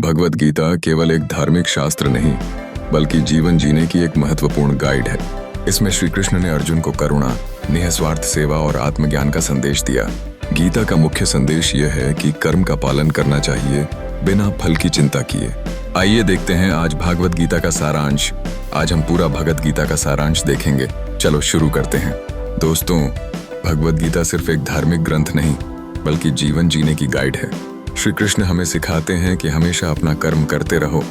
भगवद गीता केवल एक धार्मिक शास्त्र नहीं, बल्कि जीवन जीने की एक महत्वपूर्ण गाइड है। इसमें श्री कृष्ण ने अर्जुन को करुणा, निस्वार्थ सेवा और आत्मज्ञान का संदेश दिया। गीता का मुख्य संदेश यह है कि कर्म का पालन करना चाहिए बिना फल की चिंता किए। आइए देखते हैं आज भागवत गीता का सारांश। आज हम पूरा भगवद गीता का सारांश देखेंगे। चलो शुरू करते हैं। दोस्तों, भगवद गीता सिर्फ एक धार्मिक ग्रंथ नहीं, बल्कि जीवन जीने की गाइड है। श्री कृष्ण हमें सिखाते हैं कि हमेशा अपना कर्म करते रहो,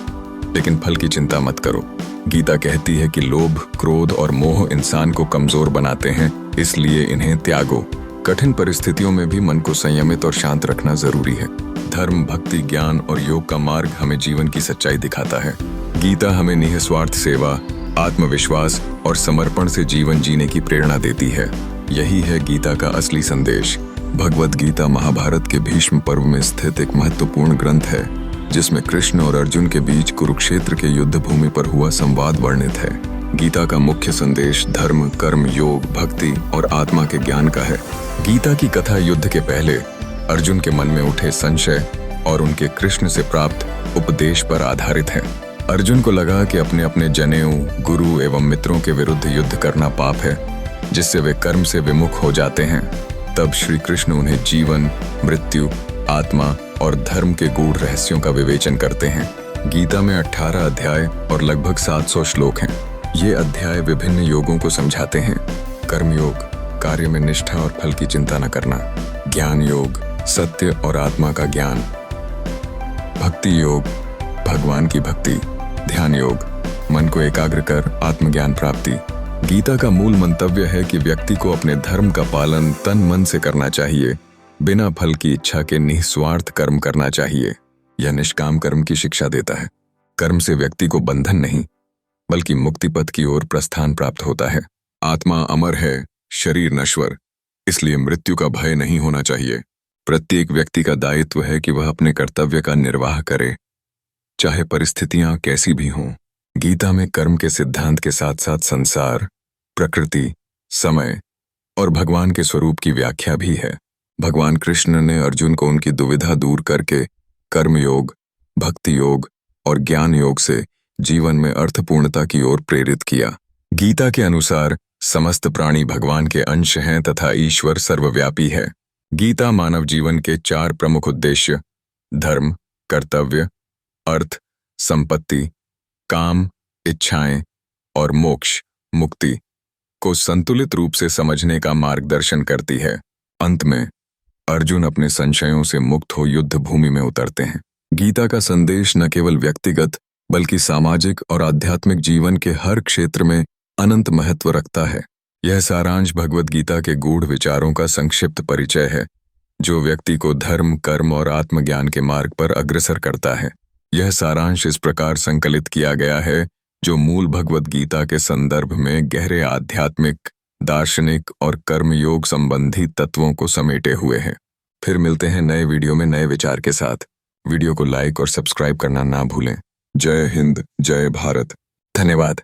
लेकिन फल की चिंता मत करो। गीता कहती है कि लोभ, क्रोध और मोह इंसान को कमजोर बनाते हैं, इसलिए इन्हें त्यागो। कठिन परिस्थितियों में भी मन को संयमित और शांत रखना जरूरी है। धर्म, भक्ति, ज्ञान और योग का मार्ग हमें जीवन की सच्चाई दिखाता है। गीता हमें निस्वार्थ सेवा, आत्मविश्वास और समर्पण से जीवन जीने की प्रेरणा देती है। यही है गीता का असली संदेश। भगवद गीता महाभारत के भीष्म पर्व में स्थित एक महत्वपूर्ण ग्रंथ है, जिसमें कृष्ण और अर्जुन के बीच कुरुक्षेत्र के युद्ध भूमि पर हुआ संवाद वर्णित है। गीता का मुख्य संदेश धर्म, कर्म, योग, भक्ति और आत्मा के ज्ञान का है। गीता की कथा युद्ध के पहले अर्जुन के मन में उठे संशय और उनके कृष्ण से प्राप्त उपदेश पर आधारित है। अर्जुन को लगा कि अपने अपने जनेऊ, गुरु एवं मित्रों के विरुद्ध युद्ध करना पाप है, जिससे वे कर्म से विमुख हो जाते हैं। तब श्री कृष्ण उन्हें जीवन, मृत्यु, आत्मा और धर्म के गूढ़ रहस्यों का विवेचन करते हैं। गीता में 18 अध्याय और लगभग 700 श्लोक हैं। ये अध्याय विभिन्न योगों को समझाते हैं। कर्म योग, कार्य में निष्ठा और फल की चिंता न करना। ज्ञान योग, सत्य और आत्मा का ज्ञान। भक्ति योग, भगवान की भक्ति। ध्यान योग, मन को एकाग्र कर आत्मज्ञान प्राप्ति। गीता का मूल मंतव्य है कि व्यक्ति को अपने धर्म का पालन तन मन से करना चाहिए, बिना फल की इच्छा के निस्वार्थ कर्म करना चाहिए। यह निष्काम कर्म की शिक्षा देता है। कर्म से व्यक्ति को बंधन नहीं, बल्कि मुक्ति पथ की ओर प्रस्थान प्राप्त होता है। आत्मा अमर है, शरीर नश्वर, इसलिए मृत्यु का भय नहीं होना चाहिए। प्रत्येक व्यक्ति का दायित्व है कि वह अपने कर्तव्य का निर्वाह करे, चाहे परिस्थितियां कैसी भी हों। गीता में कर्म के सिद्धांत के साथ साथ संसार, प्रकृति, समय और भगवान के स्वरूप की व्याख्या भी है। भगवान कृष्ण ने अर्जुन को उनकी दुविधा दूर करके कर्म योग, भक्ति योग और ज्ञान योग से जीवन में अर्थपूर्णता की ओर प्रेरित किया। गीता के अनुसार समस्त प्राणी भगवान के अंश हैं तथा ईश्वर सर्वव्यापी है। गीता मानव जीवन के 4 प्रमुख उद्देश्य धर्म, कर्तव्य, अर्थ, संपत्ति, काम, इच्छाएं और मोक्ष, मुक्ति को संतुलित रूप से समझने का मार्गदर्शन करती है। अंत में अर्जुन अपने संशयों से मुक्त हो युद्ध भूमि में उतरते हैं। गीता का संदेश न केवल व्यक्तिगत बल्कि सामाजिक और आध्यात्मिक जीवन के हर क्षेत्र में अनंत महत्व रखता है। यह सारांश भगवद गीता के गूढ़ विचारों का संक्षिप्त परिचय है, जो व्यक्ति को धर्म, कर्म और आत्मज्ञान के मार्ग पर अग्रसर करता है। यह सारांश इस प्रकार संकलित किया गया है, जो मूल भगवद गीता के संदर्भ में गहरे आध्यात्मिक, दार्शनिक और कर्मयोग संबंधी तत्वों को समेटे हुए है। फिर मिलते हैं नए वीडियो में नए विचार के साथ। वीडियो को लाइक और सब्सक्राइब करना ना भूलें। जय हिंद, जय भारत। धन्यवाद।